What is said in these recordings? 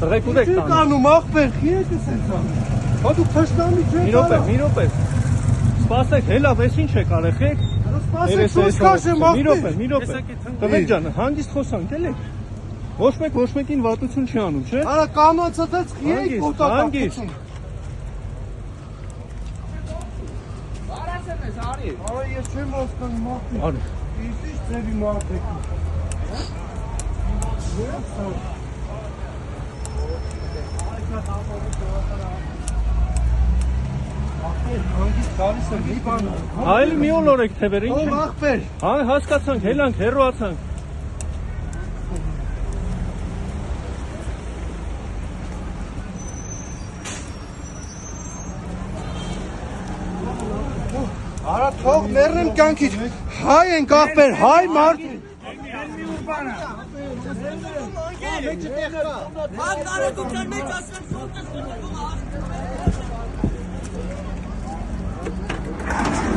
Տղեկ ուրեք տանում։ Կանում ախպեր, քի եք էսենց անում։ Հա դուք թշնամի չեք անում։ Մի րոպե։ Սպասեք, հելա, ես ինչ եք արել։ Սպասեք, դուրս քաշեմ ախպեր։ Մի րոպե։ Տղեկ ջան, հանգիստ խոսանք, էլի։ Ոչ մեկին վատություն չի անում, չէ՞։ Արա կանոնցը դից քի եք հանգիստ։ Արա ես չեմ հասկանում ախպեր։ Արի։ Իսկ ի՞նչ ծերի մարդ եք։ Այլ մի օր եք թևեր, ինչ Ո՞վ ախպեր։ Հա, հասկացանք, հելանք, հեռուացանք։ Արա թող մեռնեմ կյանքից։ Հայ ենք ախպեր, հայ մարդ։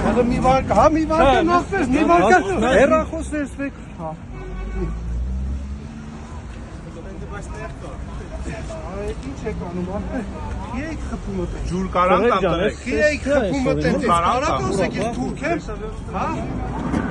Հա մի վարկա նախպես, մի վարկա հեռախոսներ ստեք։ Ինչ եք անում, ախպեր, քի եք խփում ըտենց։ Ջուր կարան տամ տղեկ։ Քի եք խփում ըտենց, արագ ասեք, ես թուրք եմ, հա։